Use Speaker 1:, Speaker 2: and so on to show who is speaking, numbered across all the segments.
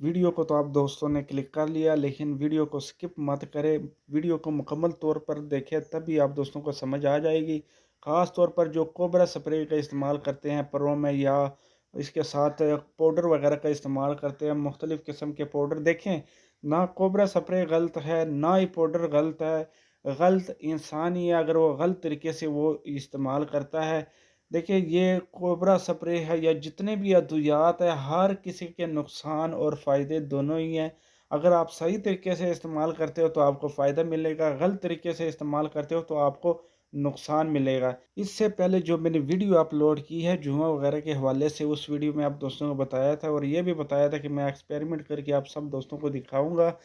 Speaker 1: Video को तो आप दोस्तों ने क्लिक कर लिया, लेकिन वीडियो को स्किप मत करें। वीडियो को मुकम्मल तौर पर देखें, तभी आप दोस्तों को समझ आ जाएगी। ख़ास तौर पर जो कोबरा स्प्रे का इस्तेमाल करते हैं परों में, या इसके साथ पाउडर वगैरह का इस्तेमाल करते हैं, मुख्तलिफ़ किस्म के पाउडर देखें। ना कोबरा स्प्रे गलत है, ना ही पाउडर गलत है। गलत इंसान ही है अगर वो गलत तरीके से वो इस्तेमाल करता है। देखिए, ये कोबरा स्प्रे है या जितने भी अद्वियात है, हर किसी के नुकसान और फ़ायदे दोनों ही हैं। अगर आप सही तरीके से इस्तेमाल करते हो तो आपको फ़ायदा मिलेगा, गलत तरीके से इस्तेमाल करते हो तो आपको नुकसान मिलेगा। इससे पहले जो मैंने वीडियो अपलोड की है जुआ वगैरह के हवाले से, उस वीडियो में आप दोस्तों को बताया था और ये भी बताया था कि मैं एक्सपेरिमेंट करके आप सब दोस्तों को दिखाऊँगा।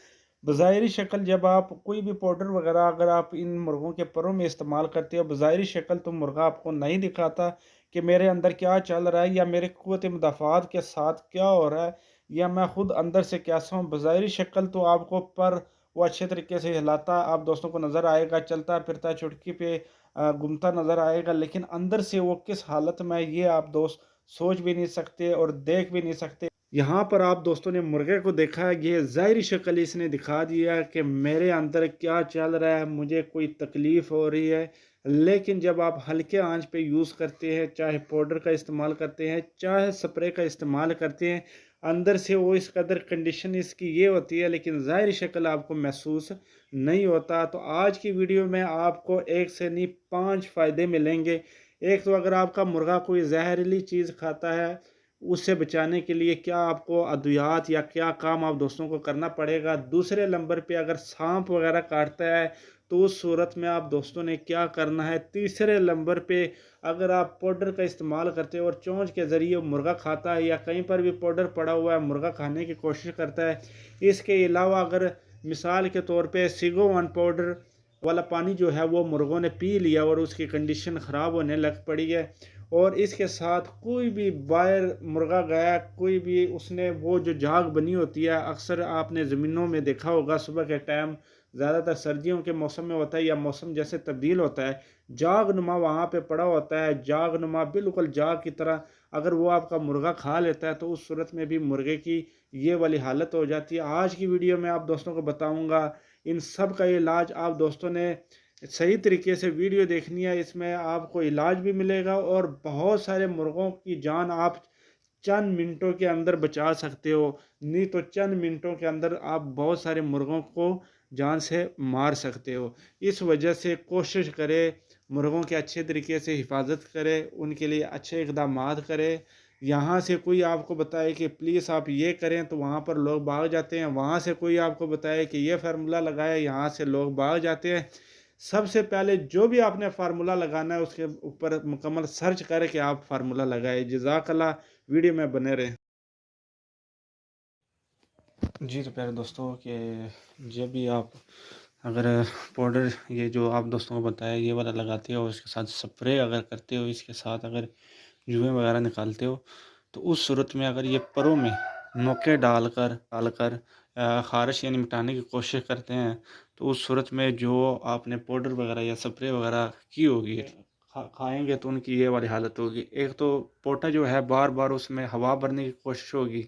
Speaker 1: बज़ाहिरी शक्ल जब आप कोई भी पाउडर वगैरह अगर आप इन मुर्गों के परों में इस्तेमाल करते हो, बज़ाहिरी शक्ल तो मुर्गा आपको नहीं दिखाता कि मेरे अंदर क्या चल रहा है या मेरे क़ुव्वत मुदाफ़ात के साथ क्या हो रहा है, या मैं खुद अंदर से कैसा हूँ। बज़ाहिरी शक्ल तो आपको पर वो अच्छे तरीके से हिलाता आप दोस्तों को नज़र आएगा, चलता फिरता चुटकी पे घूमता नज़र आएगा, लेकिन अंदर से वो किस हालत में है ये आप दोस्त सोच भी नहीं सकते और देख भी नहीं सकते। यहाँ पर आप दोस्तों ने मुर्गे को देखा है, ये ज़ाहिरी शक्ल इसने दिखा दिया कि मेरे अंदर क्या चल रहा है, मुझे कोई तकलीफ़ हो रही है। लेकिन जब आप हल्के आंच पे यूज़ करते हैं, चाहे पाउडर का इस्तेमाल करते हैं, चाहे स्प्रे का इस्तेमाल करते हैं, अंदर से वो इस कदर कंडीशन इसकी ये होती है, लेकिन ज़ाहिरी शक्ल आपको महसूस नहीं होता। तो आज की वीडियो में आपको एक से नहीं 5 फ़ायदे मिलेंगे। एक तो अगर आपका मुर्गा कोई जहरीली चीज़ खाता है, उससे बचाने के लिए क्या आपको अद्वियात या क्या काम आप दोस्तों को करना पड़ेगा। दूसरे नंबर पे अगर सांप वगैरह काटता है तो उस सूरत में आप दोस्तों ने क्या करना है। तीसरे नंबर पे अगर आप पाउडर का इस्तेमाल करते हो और चोंच के ज़रिए मुर्गा खाता है या कहीं पर भी पाउडर पड़ा हुआ है मुर्गा खाने की कोशिश करता है। इसके अलावा अगर मिसाल के तौर पे सिगो वन पाउडर वाला पानी जो है वो मुर्गों ने पी लिया और उसकी कंडीशन ख़राब होने लग पड़ी है, और इसके साथ कोई भी बाहर मुर्गा गया, कोई भी उसने वो जो झाग बनी होती है, अक्सर आपने ज़मीनों में देखा होगा सुबह के टाइम, ज़्यादातर सर्दियों के मौसम में होता है या मौसम जैसे तब्दील होता है, जाग नुमा वहाँ पे पड़ा होता है, जाग नुमा बिल्कुल जाग की तरह। अगर वो आपका मुर्गा खा लेता है तो उस सूरत में भी मुर्गे की ये वाली हालत हो जाती है। आज की वीडियो में आप दोस्तों को बताऊंगा इन सब का इलाज। आप दोस्तों ने सही तरीके से वीडियो देखनी है, इसमें आपको इलाज भी मिलेगा और बहुत सारे मुर्गों की जान आप चंद मिनटों के अंदर बचा सकते हो। नहीं तो चंद मिनटों के अंदर आप बहुत सारे मुर्गों को जान से मार सकते हो। इस वजह से कोशिश करें, मुर्गों के अच्छे तरीके से हिफाजत करें, उनके लिए अच्छे इक़दामात करें। यहाँ से कोई आपको बताए कि प्लीज़ आप ये करें तो वहाँ पर लोग भाग जाते हैं, वहाँ से कोई आपको बताए कि ये फार्मूला लगाए, यहाँ से लोग भाग जाते हैं। सबसे पहले जो भी आपने फार्मूला लगाना है उसके ऊपर मुकम्मल सर्च करके आप फार्मूला लगाए। जज़ाकल्लाह, वीडियो में बने रहें। जी तो प्यारे दोस्तों, कि जब भी आप अगर पाउडर ये जो आप दोस्तों को बताया ये वाला लगाते हो, इसके साथ स्प्रे अगर करते हो, इसके साथ अगर जुएँ वगैरह निकालते हो, तो उस सूरत में अगर ये परों में नोके डालकर डालकर ख़ारिश यानी मिटाने की कोशिश करते हैं, तो उस सूरत में जो आपने पाउडर वगैरह या स्प्रे वगैरह की होगी, खाएँगे तो उनकी ये वाली हालत होगी। एक तो पोटा जो है बार-बार उसमें हवा भरने की कोशिश होगी,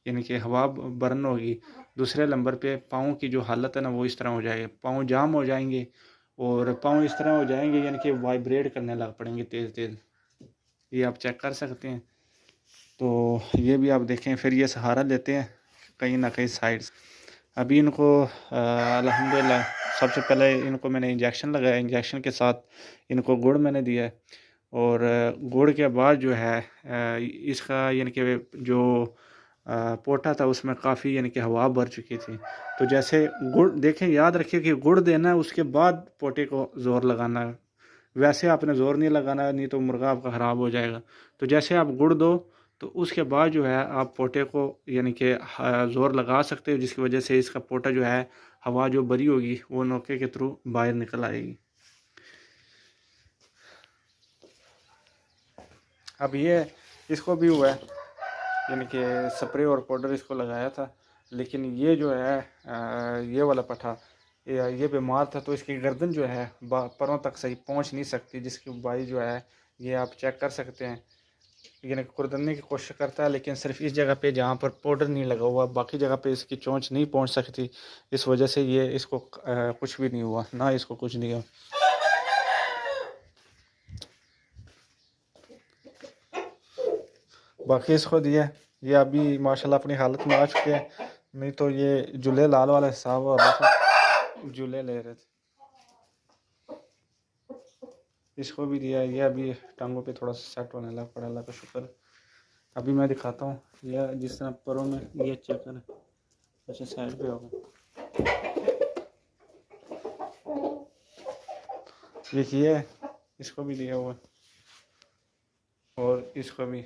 Speaker 1: यानी कि हवा बर्न होगी। दूसरे नंबर पे पाँव की जो हालत है ना वो इस तरह हो जाएगी, पाँव जाम हो जाएंगे और पाँव इस तरह हो जाएंगे यानी कि वाइब्रेट करने लग पड़ेंगे तेज़ तेज़। ये आप चेक कर सकते हैं। तो ये भी आप देखें, फिर ये सहारा लेते हैं कहीं ना कहीं साइड से। अभी इनको अल्हम्दुलिल्लाह सबसे पहले इनको मैंने इंजेक्शन लगाया, इंजेक्शन के साथ इनको गुड़ मैंने दिया है, और गुड़ के बाद जो है इसका यानी कि जो पोटा था उसमें काफ़ी यानी कि हवा भर चुकी थी। तो जैसे गुड़ देखें, याद रखिए कि गुड़ देना है उसके बाद पोटे को ज़ोर लगाना है, वैसे आपने ज़ोर नहीं लगाना है, नहीं तो मुर्गा आपका ख़राब हो जाएगा। तो जैसे आप गुड़ दो तो उसके बाद जो है आप पोटे को यानी कि ज़ोर लगा सकते हो, जिसकी वजह से इसका पोटा जो है हवा जो भरी होगी वो नोके के थ्रू बाहर निकल आएगी। अब ये इसको भी हुआ है, यानी कि स्प्रे और पाउडर इसको लगाया था, लेकिन ये जो है ये वाला पठा ये बीमार था, तो इसकी गर्दन जो है परों तक सही पहुंच नहीं सकती, जिसकी बुवाई जो है ये आप चेक कर सकते हैं। यानी खुरदने की कोशिश करता है, लेकिन सिर्फ इस जगह पे जहाँ पर पाउडर नहीं लगा हुआ, बाकी जगह पे इसकी चोंच नहीं पहुँच सकती। इस वजह से ये इसको कुछ भी नहीं हुआ, ना इसको कुछ नहीं हुआ। बाकी इसको दिया, ये अभी माशाल्लाह अपनी हालत में आ चुके हैं, नहीं तो ये जुले लाल वाला हिसाब हो रहा था, जुले ले रहे थे। इसको भी दिया, ये अभी टांगों पे थोड़ा सा सेट होने लगा पड़ा, अल्लाह का शुक्र। अभी मैं दिखाता हूँ, यह जिस तरह परों में ये चेक करें। अच्छा साइड पे होगा, देखिए इसको भी दिया हुआ और इसको भी।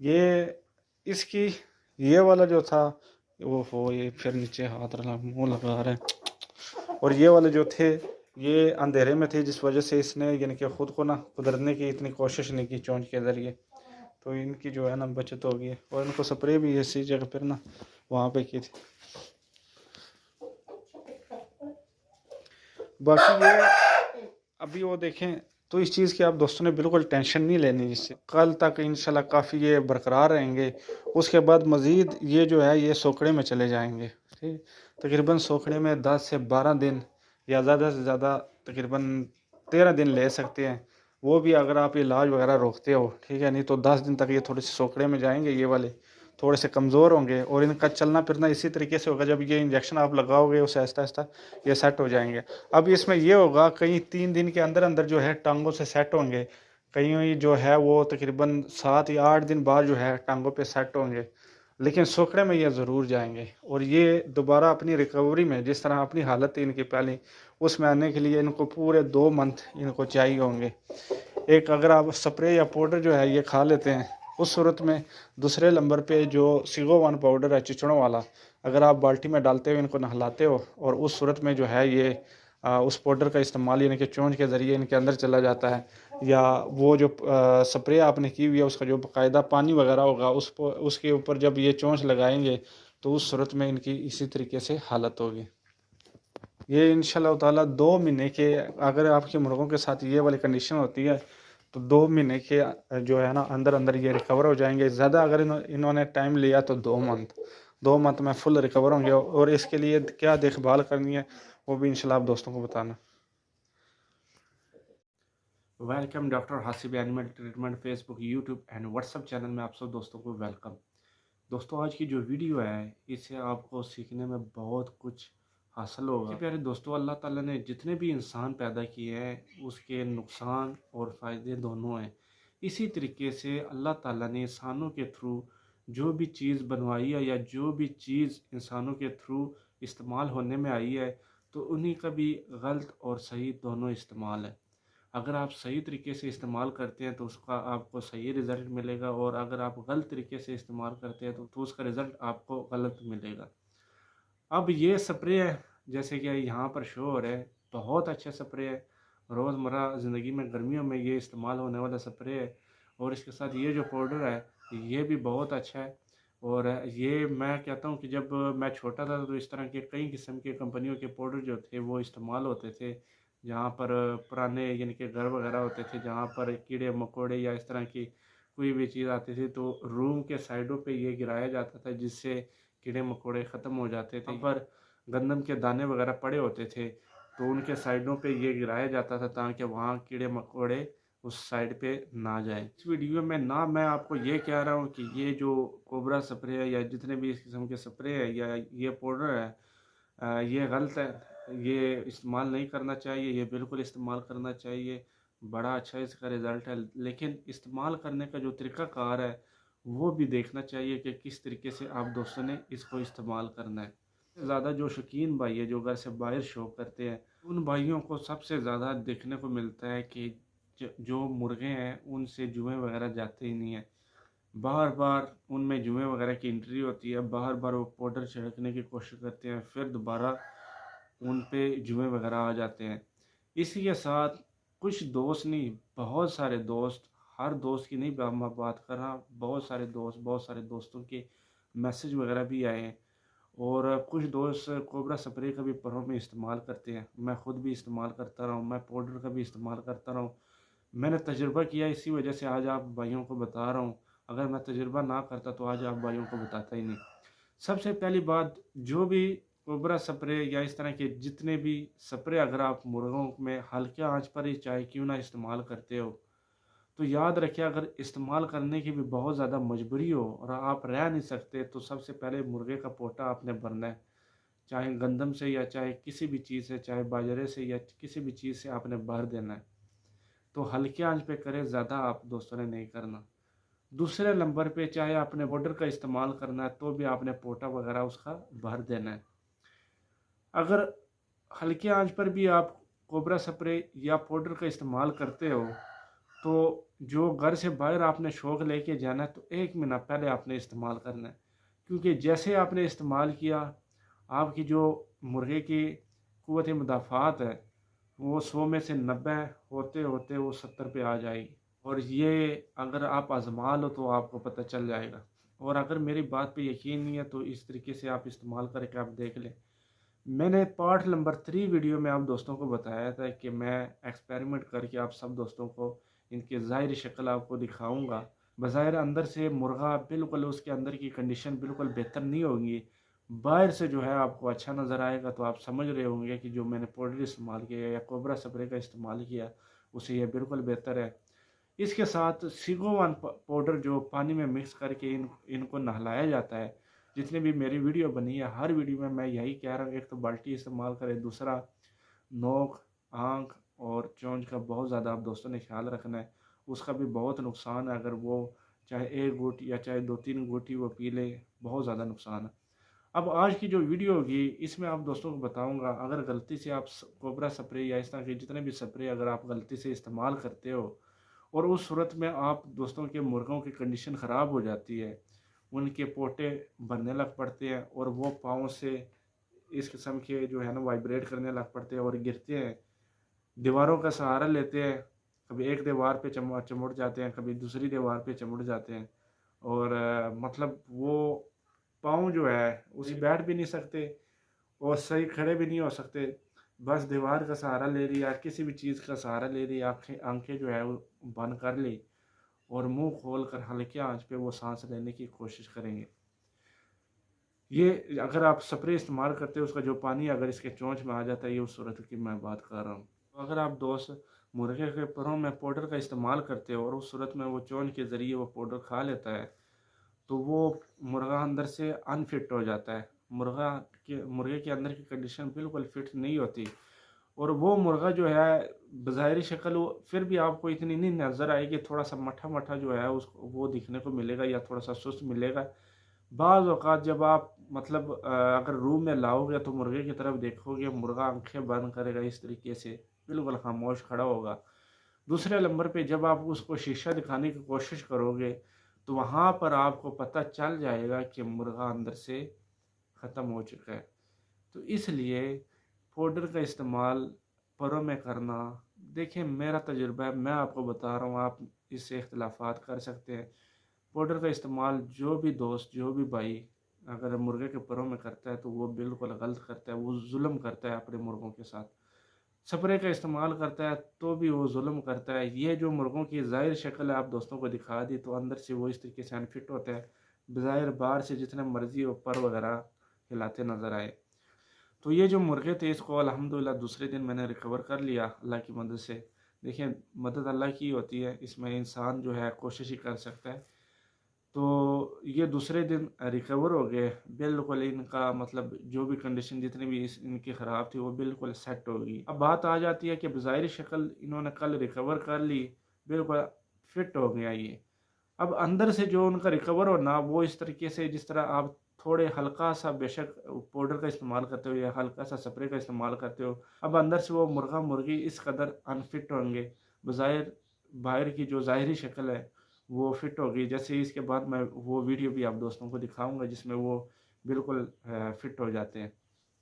Speaker 1: ये इसकी ये वाला जो था वो हो, ये फिर नीचे हाथ रहा, मुंह लगा रहे हैं। और ये वाले जो थे ये अंधेरे में थे, जिस वजह से इसने यानी कि ख़ुद को ना कुदरने की इतनी कोशिश नहीं की चोंच के ज़रिए, तो इनकी जो है ना बचत होगी। और इनको स्प्रे भी इसी जगह पर ना वहाँ पे की थी। बाकी ये अभी वो देखें तो इस चीज़ की आप दोस्तों ने बिल्कुल टेंशन नहीं लेनी, जिससे कल तक इंशाल्लाह काफ़ी ये बरकरार रहेंगे। उसके बाद मज़ीद ये जो है ये सोखड़े में चले जाएंगे। ठीक, तकरीबन सोखड़े में 10 से 12 दिन या ज़्यादा से ज़्यादा तकरीबन 13 दिन ले सकते हैं, वो भी अगर आप इलाज वगैरह रोकते हो। ठीक है, नहीं तो 10 दिन तक ये थोड़े से सोखड़े में जाएंगे, ये वाले थोड़े से कमज़ोर होंगे और इनका चलना फिरना इसी तरीके से होगा। जब ये इंजेक्शन आप लगाओगे उसे आहिस्ता आहिस्ता ये सेट हो जाएंगे। अब इसमें ये होगा कहीं 3 दिन के अंदर अंदर जो है टांगों से सेट होंगे, कहीं जो है वो तकरीबन 7 या 8 दिन बाद जो है टांगों पे सेट होंगे, लेकिन सोखड़े में ये ज़रूर जाएंगे। और ये दोबारा अपनी रिकवरी में जिस तरह अपनी हालत थी इनकी पहले, उसमें आने के लिए इनको पूरे 2 मंथ इनको चाहिए होंगे। एक अगर आप स्प्रे या पाउडर जो है ये खा लेते हैं, उस सूरत में दूसरे नंबर पे जो सिगो 1 पाउडर है चिचड़ों वाला, अगर आप बाल्टी में डालते हुए इनको नहलाते हो और उस सूरत में जो है ये उस पाउडर का इस्तेमाल यानी कि चोंच के ज़रिए इनके अंदर चला जाता है, या वो जो स्प्रे आपने की हुई है उसका जो बाकायदा पानी वगैरह होगा उसके ऊपर जब ये चोंच लगाएंगे तो उस सूरत में इनकी इसी तरीके से हालत होगी। ये इंशाल्लाह ताला 2 महीने के, अगर आपके मुर्गों के साथ ये वाली कंडीशन होती है तो 2 महीने के जो है ना अंदर अंदर ये रिकवर हो जाएंगे। ज़्यादा अगर इन्होंने टाइम लिया तो 2 मंथ में फुल रिकवर होंगे। और इसके लिए क्या देखभाल करनी है वो भी इंशाल्लाह आप दोस्तों को बताना। वेलकम डॉक्टर हासिब animal treatment Facebook, YouTube and WhatsApp channel में आप सब दोस्तों को वेलकम। दोस्तों आज की जो वीडियो है इससे आपको सीखने में बहुत कुछ हासिल होगा। प्यारे दोस्तों, अल्लाह ताला ने जितने भी इंसान पैदा किए हैं उसके नुकसान और फ़ायदे दोनों हैं। इसी तरीके से अल्लाह ताला ने इंसानों के थ्रू जो भी चीज़ बनवाई है या जो भी चीज़ इंसानों के थ्रू इस्तेमाल होने में आई है तो उन्हीं का भी गलत और सही दोनों इस्तेमाल है। अगर आप सही तरीके से इस्तेमाल करते हैं तो उसका आपको सही रिज़ल्ट मिलेगा, और अगर आप गलत तरीके से इस्तेमाल करते हैं तो उसका रिज़ल्ट आपको गलत मिलेगा। अब ये स्प्रे है जैसे कि यहाँ पर शो हो रहा है, बहुत अच्छा स्प्रे है। रोज़मर्रा ज़िंदगी में गर्मियों में ये इस्तेमाल होने वाला स्प्रे है। और इसके साथ ये जो पाउडर है ये भी बहुत अच्छा है। और ये मैं कहता हूँ कि जब मैं छोटा था तो इस तरह के कई किस्म के कंपनियों के पाउडर जो थे वो इस्तेमाल होते थे, जहाँ पर पुराने यानी कि घर वगैरह होते थे जहाँ पर कीड़े मकोड़े या इस तरह की कोई भी चीज़ आती थी तो रूम के साइडों पे ये गिराया जाता था जिससे कीड़े मकोड़े ख़त्म हो जाते थे। पर गंदम के दाने वगैरह पड़े होते थे तो उनके साइडों पे ये गिराया जाता था ताकि वहाँ कीड़े मकोड़े उस साइड पे ना जाए। इस वीडियो में ना मैं आपको ये कह रहा हूँ कि ये जो कोबरा स्प्रे है या जितने भी इस किस्म के स्प्रे है या ये पाउडर है ये गलत है, ये इस्तेमाल नहीं करना चाहिए। ये बिल्कुल इस्तेमाल करना चाहिए, बड़ा अच्छा इसका रिज़ल्ट है। लेकिन इस्तेमाल करने का जो तरीक़ाकार है वो भी देखना चाहिए कि किस तरीके से आप दोस्तों ने इसको इस्तेमाल करना है। ज़्यादा जो शौकीन भाई है जो घर से बाहर शौक करते हैं उन भाइयों को सबसे ज़्यादा देखने को मिलता है कि जो मुर्गे हैं उनसे जुएँ वगैरह जाते ही नहीं हैं। बार बार उनमें जुएँ वगैरह की एंट्री होती है, बार बार वो पाउडर छिड़कने की कोशिश करते हैं, फिर दोबारा उन पे जुएँ वगैरह आ जाते हैं। इसी के साथ कुछ दोस्त नहीं, बहुत सारे दोस्त, हर दोस्त की नहीं मैं बात कर रहा, बहुत सारे दोस्तों के मैसेज वगैरह भी आए हैं। और कुछ दोस्त कोबरा स्प्रे का भी परों में इस्तेमाल करते हैं, मैं ख़ुद भी इस्तेमाल करता रहा हूँ, मैं पाउडर का भी इस्तेमाल करता रहा हूँ।
Speaker 2: मैंने तजुर्बा किया, इसी वजह से आज आप भाइयों को बता रहा हूँ। अगर मैं तजुर्बा ना करता तो आज आप भाइयों को बताता ही नहीं। सबसे पहली बात, जो भी कोबरा स्प्रे या इस तरह के जितने भी स्प्रे अगर आप मुर्गों में हल्के आंच पर ही चाहे क्यों ना इस्तेमाल करते हो, तो याद रखिए अगर इस्तेमाल करने की भी बहुत ज़्यादा मजबूरी हो और आप रह नहीं सकते, तो सबसे पहले मुर्गे का पोटा आपने भरना है। चाहे गंदम से या चाहे किसी भी चीज़ से, चाहे बाजरे से या किसी भी चीज़ से आपने भर देना है। तो हल्के आंच पे करें, ज़्यादा आप दोस्तों ने नहीं करना। दूसरे नंबर पे चाहे आपने पाउडर का इस्तेमाल करना है तो भी आपने पोटा वगैरह उसका भर देना है। अगर हल्के आंच पर भी आप कोबरा स्प्रे या पाउडर का इस्तेमाल करते हो, तो जो घर से बाहर आपने शौक लेके जाना है तो 1 महीना पहले आपने इस्तेमाल करना है। क्योंकि जैसे आपने इस्तेमाल किया, आपकी जो मुर्गे की कुव्वत मुदाफ़ात है, वो 100 में से 90 होते होते वो 70 पे आ जाएगी। और ये अगर आप आज़मा लो तो आपको पता चल जाएगा। और अगर मेरी बात पे यकीन नहीं है तो इस तरीके से आप इस्तेमाल करके आप देख लें। मैंने पार्ट नंबर 3 वीडियो में आप दोस्तों को बताया था कि मैं एक्सपेरिमेंट करके आप सब दोस्तों को इनकी ज़ाहिरी शक्ल आपको दिखाऊंगा। बज़ाहिर अंदर से मुर्गा बिल्कुल उसके अंदर की कंडीशन बिल्कुल बेहतर नहीं होगी, बाहर से जो है आपको अच्छा नज़र आएगा। तो आप समझ रहे होंगे कि जो मैंने पाउडर इस्तेमाल किया या कोबरा स्प्रे का इस्तेमाल किया, उससे यह बिल्कुल बेहतर है। इसके साथ सिगोवन पाउडर जो पानी में मिक्स करके इनको नहलाया जाता है। जितनी भी मेरी वीडियो बनी है, हर वीडियो में मैं यही कह रहा हूँ, एक तो बाल्टी इस्तेमाल करें, दूसरा नोक, आँख और चोंच का बहुत ज़्यादा आप दोस्तों ने ख्याल रखना है। उसका भी बहुत नुकसान है, अगर वो चाहे 1 घूँट या चाहे 2-3 घूँट वो पी ले, बहुत ज़्यादा नुकसान है। अब आज की जो वीडियो होगी इसमें आप दोस्तों को बताऊँगा, अगर गलती से आप कोबरा स्प्रे या इस तरह के जितने भी स्प्रे अगर आप गलती से इस्तेमाल करते हो और उस सूरत में आप दोस्तों के मुर्गों की कंडीशन ख़राब हो जाती है, उनके पोटे बनने लग पड़ते हैं और वो पाँव से इस किस्म के जो है ना वाइब्रेट करने लग पड़ते हैं और गिरते हैं, दीवारों का सहारा लेते हैं, कभी एक दीवार पे चमुड़ जाते हैं, कभी दूसरी दीवार पे चमुड़ जाते हैं। और मतलब वो पाँव जो है उसी बैठ भी नहीं सकते और सही खड़े भी नहीं हो सकते। बस दीवार का सहारा ले रही या किसी भी चीज़ का सहारा ले रही, आँखें आँखें जो है वो बंद कर ली और मुंह खोल कर हल्के आंच पे वो सांस लेने की कोशिश करेंगे। ये अगर आप स्प्रे इस्तेमाल करते हो, उसका जो पानी अगर इसके चोंच में आ जाता है, ये उस सूरत की मैं बात कर रहा हूँ। तो अगर आप दोस्त मुर्गे के परों में पाउडर का इस्तेमाल करते हो और उस सूरत में वो चोंच के ज़रिए वो पाउडर खा लेता है, तो वो मुर्गा अंदर से अनफिट हो जाता है। मुर्गे के अंदर की कंडीशन बिल्कुल फिट नहीं होती और वो मुर्गा जो है बज़ाहिरी शक्ल वो फिर भी आपको इतनी नहीं नज़र आएगी, थोड़ा सा मठा मठा जो है उसको वो दिखने को मिलेगा या थोड़ा सा सुस्त मिलेगा। बाज़ औक़ात जब आप मतलब अगर रूम में लाओगे तो मुर्गे की तरफ देखोगे, मुर्गा आंखें बंद करेगा इस तरीके से, बिल्कुल खामोश खड़ा होगा। दूसरे नंबर पे जब आप उसको शीशा दिखाने की कोशिश करोगे, तो वहाँ पर आपको पता चल जाएगा कि मुर्गा अंदर से ख़त्म हो चुका है। तो इसलिए पाउडर का इस्तेमाल परों में करना, देखिए मेरा तजुर्बा है, मैं आपको बता रहा हूँ, आप इससे इख्तिलाफ़ात कर सकते हैं। पाउडर का इस्तेमाल जो भी दोस्त, जो भी भाई अगर मुर्गे के परों में करता है तो वो बिल्कुल गलत करता है, वो जुल्म करता है अपने मुर्गों के साथ। स्प्रे का इस्तेमाल करता है तो भी वो जुल्म करता है। ये जो मुर्गों की ज़ाहिर शक्ल है आप दोस्तों को दिखा दी, तो अंदर से वो इस तरीके से अनफिट होता है, बज़ाहिर बाहर से जितने मर्ज़ी वो पर वगैरह हिलाते नज़र आए। तो ये जो मुर्गे थे इसको अल्हम्दुलिल्लाह दूसरे दिन मैंने रिकवर कर लिया अल्लाह की मदद से। देखिए मदद अल्लाह की होती है, इसमें इंसान जो है कोशिश ही कर सकता है। तो ये दूसरे दिन रिकवर हो गए, बिल्कुल इनका मतलब जो भी कंडीशन जितनी भी इनकी ख़राब थी वो बिल्कुल सेट हो गई। अब बात आ जाती है कि बज़ाहिर शक्ल इन्होंने कल रिकवर कर ली, बिल्कुल फिट हो गया ये। अब अंदर से जो उनका रिकवर होना वो इस तरीके से जिस तरह आप थोड़े हल्का सा बेशक पाउडर का इस्तेमाल करते हो या हल्का सा स्प्रे का इस्तेमाल करते हो, अब अंदर से वो मुर्गा मुर्गी इस कदर अनफिट होंगे, बज़ाहिर बाहर की जो ज़ाहिरी शक्ल है वो फिट होगी। जैसे इसके बाद मैं वो वीडियो भी आप दोस्तों को दिखाऊंगा जिसमें वो बिल्कुल फिट हो जाते हैं।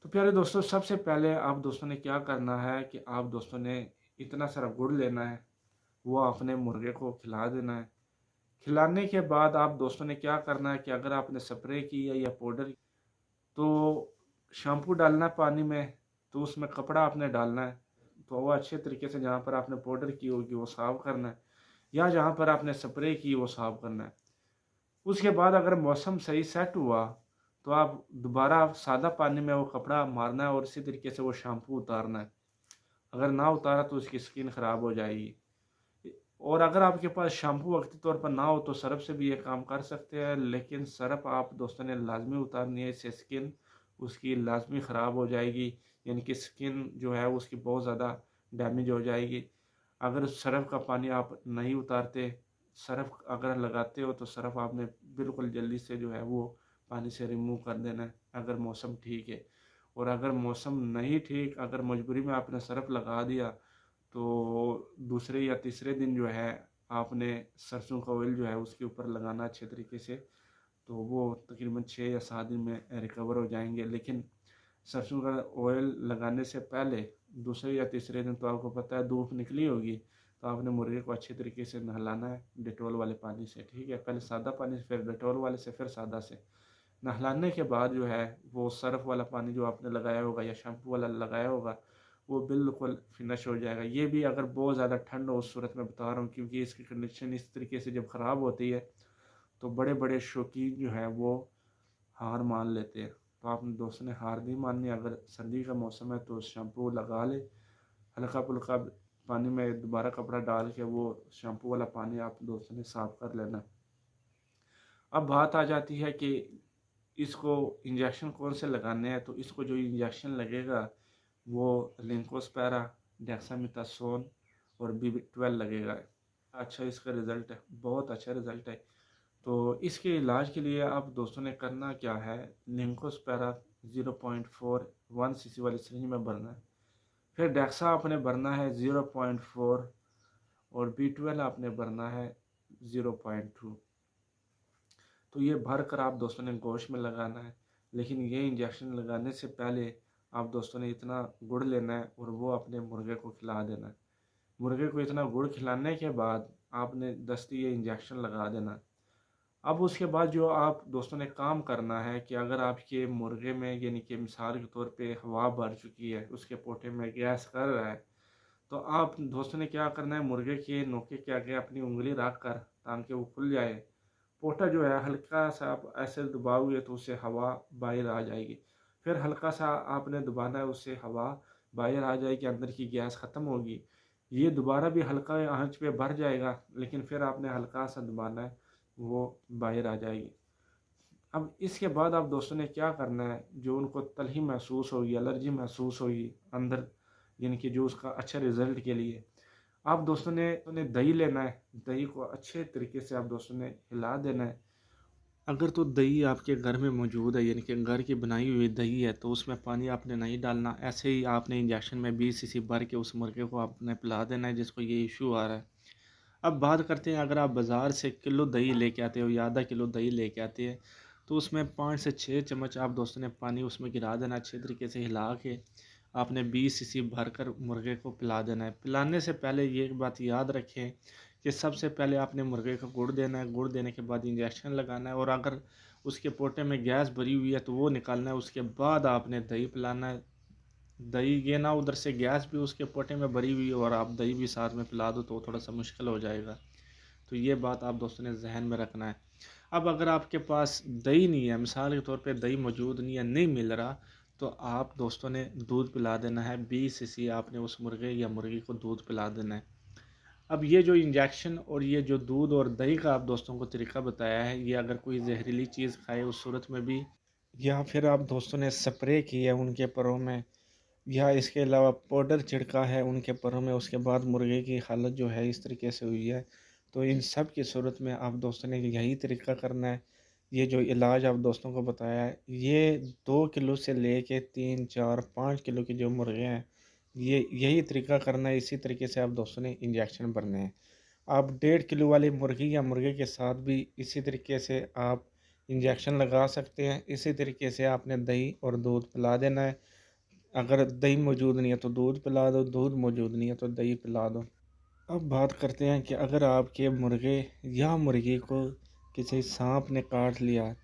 Speaker 2: तो प्यारे दोस्तों, सबसे पहले आप दोस्तों ने क्या करना है कि आप दोस्तों ने इतना सारा गुड़ लेना है, वो अपने मुर्गे को खिला देना है। खिलाने के बाद आप दोस्तों ने क्या करना है कि अगर आपने स्प्रे की है या पाउडर, तो शैम्पू डालना है पानी में, तो उसमें कपड़ा आपने डालना है, तो वो अच्छे तरीके से जहाँ पर आपने पाउडर की होगी वो साफ़ करना है, या जहाँ पर आपने स्प्रे की वो साफ़ करना है। उसके बाद अगर मौसम सही सेट हुआ, तो आप दोबारा सादा पानी में वो कपड़ा मारना है और इसी तरीके से वो शैम्पू उतारना है। अगर ना उतारा तो उसकी स्किन ख़राब हो जाएगी। और अगर आपके पास शैम्पू वक़्ती तौर पर ना हो तो सर्फ़ से भी ये काम कर सकते हैं, लेकिन सर्फ़ आप दोस्तों ने लाज़मी उतारनी है, इससे स्किन उसकी लाज़मी ख़राब हो जाएगी, यानी कि स्किन जो है उसकी बहुत ज़्यादा डैमेज हो जाएगी। अगर सर्फ़ का पानी आप नहीं उतारते, सर्फ़ अगर लगाते हो तो सर्फ़ आपने बिल्कुल जल्दी से जो है वो पानी से रिमूव कर देना है, अगर मौसम ठीक है। और अगर मौसम नहीं ठीक, अगर मजबूरी में आपने सर्फ़ लगा दिया, तो दूसरे या तीसरे दिन जो है आपने सरसों का ऑयल जो है उसके ऊपर लगाना अच्छे तरीके से, तो वो तकरीबन 6 या 7 दिन में रिकवर हो जाएँगे। लेकिन सरसों का ऑयल लगाने से पहले दूसरे या तीसरे दिन तो आपको पता है धूप निकली होगी, तो आपने मुर्गे को अच्छे तरीके से नहलाना है डेटॉल वाले पानी से, ठीक है? पहले सादा पानी से, फिर डेटॉल वाले से, फिर सादा से। नहलाने के बाद जो है वो सर्फ़ वाला पानी जो आपने लगाया होगा या शैम्पू वाला लगाया होगा, वो बिल्कुल फिनिश हो जाएगा। ये भी अगर बहुत ज़्यादा ठंड हो उस सूरत में बता रहा हूँ, क्योंकि इसकी कंडीशन इस तरीके से जब ख़राब होती है, तो बड़े-बड़े शौकीन जो हैं वो हार मान लेते हैं। तो आपने दोस्तों ने हार नहीं माननी, अगर सर्दी का मौसम है तो शैम्पू लगा लें, हल्का-फुल्का पानी में दोबारा कपड़ा डाल के वो शैम्पू वाला पानी आप दोस्तों ने साफ़ कर लेना। अब बात आ जाती है कि इसको इंजेक्शन कौन से लगाने हैं, तो इसको जो इंजेक्शन लगेगा वो लिंकोस्पैरा, डेक्सामेथासोन और BB12 लगेगा। अच्छा इसका रिज़ल्ट है, बहुत अच्छा रिज़ल्ट है। तो इसके इलाज के लिए आप दोस्तों ने करना क्या है, लिंकोस्पैरा 0.4 1 सीसी वाली सिरिंज में भरना है। फिर डेक्सा आपने भरना है 0.4 और B12 आपने भरना है 0.2। तो ये भर कर आप दोस्तों ने गोश्त में लगाना है। लेकिन ये इंजेक्शन लगाने से पहले आप दोस्तों ने इतना गुड़ लेना है और वो अपने मुर्गे को खिला देना है। मुर्गे को इतना गुड़ खिलाने के बाद आपने दस्ती ये इंजेक्शन लगा देना है। अब उसके बाद जो आप दोस्तों ने काम करना है कि अगर आपके मुर्गे में यानी कि मिसाल के तौर पे हवा भर चुकी है, उसके पोटे में गैस कर रहा है, तो आप दोस्तों ने क्या करना है, मुर्गे के नोके के आगे अपनी उंगली रख कर ताकि वो खुल जाए, पोटा जो है हल्का सा आप ऐसे दबाओगे तो उससे हवा बाहर आ जाएगी। फिर हल्का सा आपने दबाना है, उससे हवा बाहर आ जाएगी, अंदर की गैस ख़त्म होगी। ये दोबारा भी हल्का आंच पे भर जाएगा, लेकिन फिर आपने हल्का सा दबाना है, वो बाहर आ जाएगी। अब इसके बाद आप दोस्तों ने क्या करना है, जो उनको तलही महसूस होगी, एलर्जी महसूस होगी अंदर, यानी कि जो उसका अच्छा रिज़ल्ट के लिए आप दोस्तों ने दही लेना है। दही को अच्छे तरीके से आप दोस्तों ने हिला देना है। अगर तो दही आपके घर में मौजूद है, यानी कि घर की बनाई हुई दही है, तो उसमें पानी आपने नहीं डालना। ऐसे ही आपने इंजेक्शन में 20 सीसी भर के उस मुर्गे को आपने पिला देना है जिसको ये इशू आ रहा है। अब बात करते हैं, अगर आप बाज़ार से किलो दही लेके आते हो या आधा किलो दही लेके आते हैं, तो उसमें 5 से 6 चम्मच आप दोस्तों ने पानी उसमें गिरा देना, अच्छे तरीके से हिला के आपने 20 सीसी भरकर मुर्गे को पिला देना है। पिलाने से पहले ये बात याद रखें कि सबसे पहले आपने मुर्गे को गुड़ देना है, गुड़ देने के बाद इंजेक्शन लगाना है, और अगर उसके पोटे में गैस भरी हुई है तो वो निकालना है, उसके बाद आपने दही पिलाना है। दही ये ना उधर से गैस भी उसके पोटे में भरी हुई और आप दही भी साथ में पिला दो तो थोड़ा सा मुश्किल हो जाएगा। तो ये बात आप दोस्तों ने जहन में रखना है। अब अगर आपके पास दही नहीं है, मिसाल के तौर पे दही मौजूद नहीं है, नहीं मिल रहा, तो आप दोस्तों ने दूध पिला देना है। 20 सीसी आपने उस मुर्गे या मुर्गी को दूध पिला देना है। अब ये जो इंजेक्शन और ये जो दूध और दही का आप दोस्तों को तरीका बताया है, ये अगर कोई जहरीली चीज़ खाए उस सूरत में भी, या फिर आप दोस्तों ने स्प्रे की है उनके परों में, या इसके अलावा पाउडर छिड़का है उनके परों में, उसके बाद मुर्गे की हालत जो है इस तरीके से हुई है, तो इन सब की सूरत में आप दोस्तों ने यही तरीका करना है। ये जो इलाज आप दोस्तों को बताया है, ये 2 किलो से लेके 3, 4, 5 किलो के जो मुर्गे हैं, ये यही तरीका करना है। इसी तरीके से आप दोस्तों ने इंजेक्शन भरने हैं। आप 1.5 किलो वाली मुर्गी या मुर्गे के साथ भी इसी तरीके से आप इंजेक्शन लगा सकते हैं। इसी तरीके से आपने दही और दूध पिला देना है। अगर दही मौजूद नहीं है तो दूध पिला दो, दूध मौजूद नहीं है तो दही पिला दो। अब बात करते हैं कि अगर आपके मुर्गे या मुर्गी को किसी सांप ने काट लिया,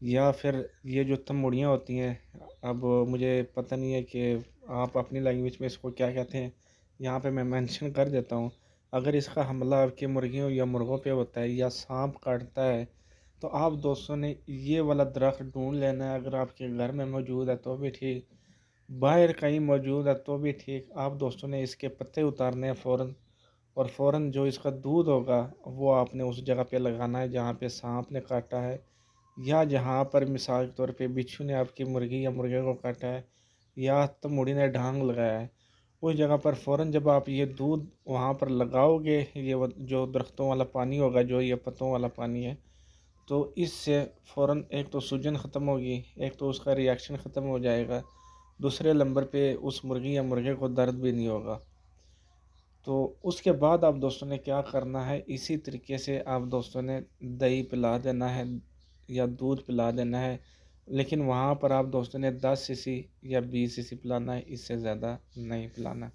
Speaker 2: या फिर ये जो तम्बुड़ियाँ होती हैं, अब मुझे पता नहीं है कि आप अपनी लैंग्वेज में इसको क्या कहते हैं,
Speaker 1: यहाँ पे मैं मेंशन कर देता हूँ। अगर इसका हमला आपकी मुर्गियों या मुर्गों पे होता है या सांप काटता है, तो आप दोस्तों ने ये वाला दरख्त ढूंढ लेना है। अगर आपके घर में मौजूद है तो भी ठीक, बाहर कहीं मौजूद है तो भी ठीक। आप दोस्तों ने इसके पत्ते उतारने हैं फ़ौरन, और फ़ौरन जो इसका दूध होगा वो आपने उस जगह पे लगाना है जहाँ पे सांप ने काटा है, या जहाँ पर मिसाल के तौर पे बिच्छू ने आपकी मुर्गी या मुर्गे को काटा है, या तमूड़ी ने ढांग लगाया है। उस जगह पर फ़ौरन जब आप ये दूध वहाँ पर लगाओगे, ये जो दरख्तों वाला पानी होगा, जो ये पत्तों वाला पानी है, तो इससे फ़ौरन एक तो सूजन ख़त्म होगी, एक तो उसका रिएक्शन ख़त्म हो जाएगा, दूसरे नंबर पे उस मुर्गी या मुर्गे को दर्द भी नहीं होगा। तो उसके बाद आप दोस्तों ने क्या करना है, इसी तरीके से आप दोस्तों ने दही पिला देना है या दूध पिला देना है, लेकिन वहाँ पर आप दोस्तों ने 10 सीसी या 20 सीसी पिलाना है, इससे ज़्यादा नहीं पिलाना।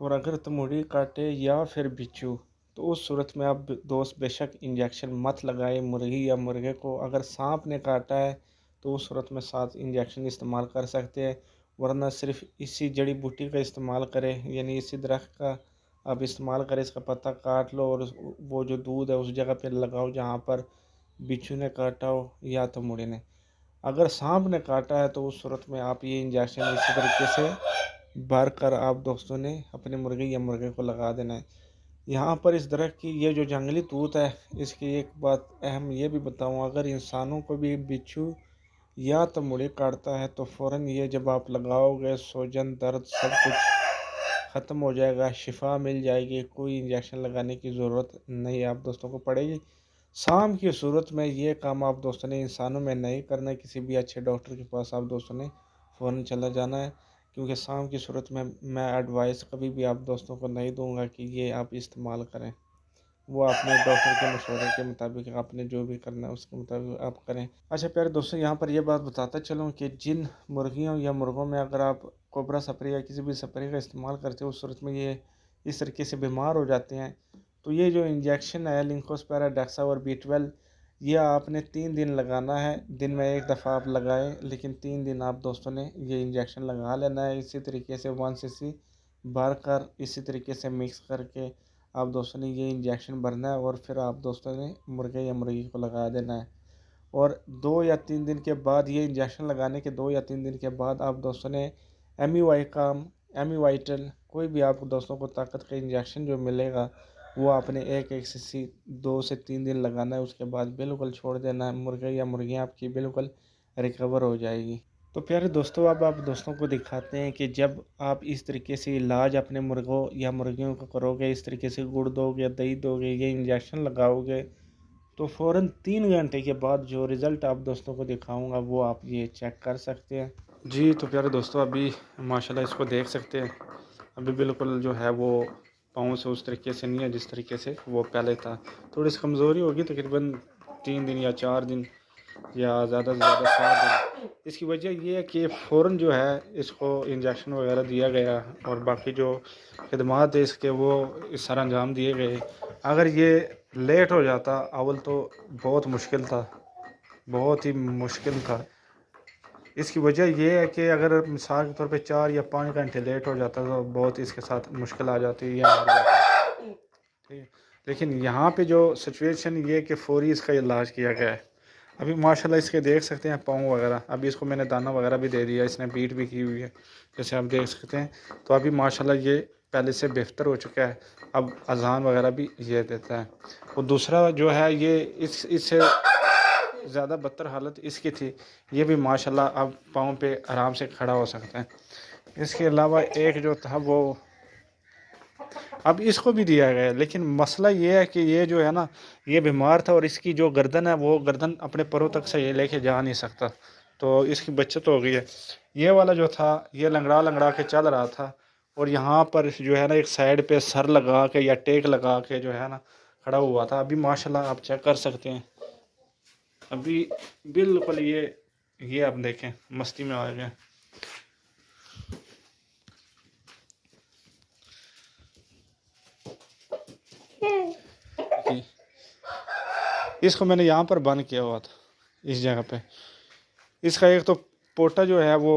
Speaker 1: और अगर तमूड़ी काटे या फिर बिच्छू, तो उस सूरत में आप दोस्त बेशक इंजेक्शन मत लगाए मुर्गी या मुर्गे को। अगर सांप ने काटा है तो उस सूरत में 7 इंजेक्शन इस्तेमाल कर सकते हैं, वरना सिर्फ इसी जड़ी बूटी का इस्तेमाल करें, यानी इसी दरख्त का आप इस्तेमाल करें। इसका पत्ता काट लो और वो जो दूध है उस जगह पे लगाओ जहाँ पर बिच्छू ने काटा हो या तमूड़ी ने। अगर सांप ने काटा है तो उस सूरत में आप ये इंजेक्शन इसी तरीके से भर कर आप दोस्तों ने अपने मुर्गी या मुर्गे को लगा देना है। यहाँ पर इस दरख्त की ये जो जंगली तूत है, इसकी एक बात अहम ये भी बताऊँ, अगर इंसानों को भी बिच्छू या तमूड़ी काटता है तो फ़ौरन ये जब आप लगाओगे, सूजन दर्द सब कुछ ख़त्म हो जाएगा, शिफा मिल जाएगी, कोई इंजेक्शन लगाने की ज़रूरत नहीं आप दोस्तों को पड़ेगी। शाम की सूरत में ये काम आप दोस्तों ने इंसानों में नहीं करना है, किसी भी अच्छे डॉक्टर के पास आप दोस्तों ने फ़ौरन चला जाना है, क्योंकि शाम की सूरत में मैं एडवाइस कभी भी आप दोस्तों को नहीं दूंगा कि ये आप इस्तेमाल करें। वो अपने डॉक्टर के मशवरे के मुताबिक आपने जो भी करना है उसके मुताबिक आप करें। अच्छा प्यारे दोस्तों, यहाँ पर ये बात बताता चलूँ कि जिन मुर्गियों या मुर्गों में अगर आप कोबरा स्प्रे या किसी भी स्प्रे का इस्तेमाल करते हो, उस सूरत में ये इस तरीके से बीमार हो जाते हैं, तो ये जो इंजेक्शन है लिंकोस्पैरा डेक्सा और B12, ये आपने 3 दिन लगाना है। दिन में एक दफ़ा आप लगाएं, लेकिन 3 दिन आप दोस्तों ने ये इंजेक्शन लगा लेना है। इसी तरीके से 1 सीसी भर कर इसी तरीके से मिक्स करके आप दोस्तों ने ये इंजेक्शन भरना है, और फिर आप दोस्तों ने मुर्गे या मुर्गी को लगा देना है। और 2 या 3 दिन के बाद, ये इंजेक्शन लगाने के 2 या 3 दिन के बाद, आप दोस्तों ने एमीवाइकाम, एमीवाइटल, कोई भी आपको दोस्तों को ताकत का इंजेक्शन जो मिलेगा वो आपने 1-1 सीसी 2 से 3 दिन लगाना है। उसके बाद बिल्कुल छोड़ देना है, मुर्गे या मुर्गियाँ आपकी बिल्कुल रिकवर हो जाएगी। तो प्यारे दोस्तों, अब आप दोस्तों को दिखाते हैं कि जब आप इस तरीके से इलाज अपने मुर्गों या मुर्गियों को करोगे, इस तरीके से गुड़ दोगे, दही दोगे, ये इंजेक्शन लगाओगे, तो फ़ौरन 3 घंटे के बाद जो रिज़ल्ट आप दोस्तों को दिखाऊंगा वो आप ये चेक कर सकते हैं। जी तो प्यारे दोस्तों, अभी माशाल्लाह इसको देख सकते हैं, अभी बिल्कुल जो है वो पाँव से उस तरीके से नहीं है जिस तरीके से वो पहले था। थोड़ी सी कमज़ोरी होगी, तकरीबन 3 दिन या 4 दिन या ज़्यादा से ज़्यादा 7 दिन। इसकी वजह ये है कि फ़ौरन जो है इसको इंजेक्शन वगैरह दिया गया, और बाकी जो खिदमात है इसके वो इस सर अंजाम दिए गए। अगर ये लेट हो जाता, अव्वल तो बहुत मुश्किल था, बहुत ही मुश्किल था। इसकी वजह ये है कि अगर मिसाल के तौर पे 4 या 5 घंटे लेट हो जाता तो बहुत इसके साथ मुश्किल आ जाती या मर जाता, ठीक है। लेकिन यहाँ पे जो सिचुएशन ये है कि फ़ौरी इसका इलाज किया गया है। अभी माशाल्लाह इसके देख सकते हैं पाँव वगैरह, अभी इसको मैंने दाना वगैरह भी दे दिया, इसने बीट भी की हुई है जैसे आप देख सकते हैं। तो अभी माशाल्लाह ये पहले से बेहतर हो चुका है, अब अजान वगैरह भी ये देता है। और दूसरा जो है ये इससे ज़्यादा बदतर हालत इसकी थी, ये भी माशाल्लाह अब पाँव पे आराम से खड़ा हो सकता है। इसके अलावा एक जो था वो अब इसको भी दिया गया है, लेकिन मसला ये है कि ये जो है ना, ये बीमार था और इसकी जो गर्दन है वो गर्दन अपने पैरों तक से ये लेके जा नहीं सकता, तो इसकी बचत हो गई है। ये वाला जो था ये लंगड़ा लंगड़ा के चल रहा था, और यहाँ पर जो है ना एक साइड पे सर लगा के या टेक लगा के जो है ना खड़ा हुआ था। अभी माशाल्लाह आप चेक कर सकते हैं, अभी बिल्कुल ये आप देखें मस्ती में आ गया। इसको मैंने यहाँ पर बंद किया हुआ था इस जगह पे। इसका एक तो पोटा जो है वो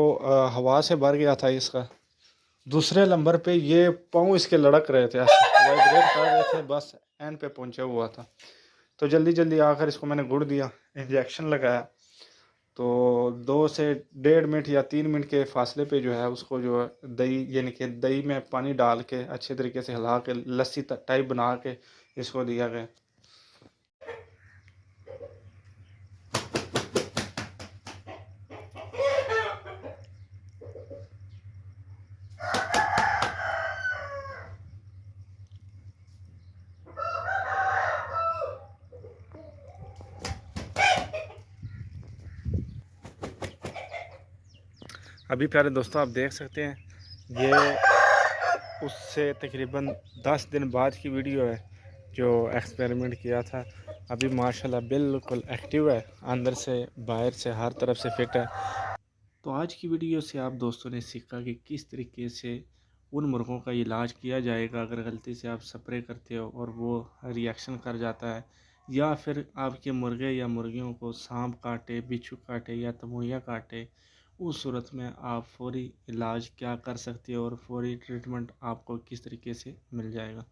Speaker 1: हवा से भर गया था इसका, दूसरे नंबर पे ये पाँव इसके लड़क रहे थे, ऐसे वाइब्रेट कर रहे थे, बस एंड पे पहुंचा हुआ था। तो जल्दी जल्दी आकर इसको मैंने गुड़ दिया, इंजेक्शन लगाया। तो 2 से 1.5 मिनट या 3 मिनट के फासले पे जो है उसको जो है दही, यानी कि दही में पानी डाल के अच्छे तरीके से हिला के लस्सी टाइप बना के इसको दिया गया। अभी प्यारे दोस्तों आप देख सकते हैं ये उससे तकरीबन 10 दिन बाद की वीडियो है जो एक्सपेरिमेंट किया था। अभी माशाल्लाह बिल्कुल एक्टिव है, अंदर से बाहर से हर तरफ से फिट है। तो आज की वीडियो से आप दोस्तों ने सीखा कि किस तरीके से उन मुर्गों का इलाज किया जाएगा अगर गलती से आप स्प्रे करते हो और वो रिएक्शन कर जाता है, या फिर आपके मुर्गे या मुर्गियों को सांप काटे, बिच्छू काटे या तमोइया काटे, उस सूरत में आप फौरी इलाज क्या कर सकते हो और फौरी ट्रीटमेंट आपको किस तरीके से मिल जाएगा।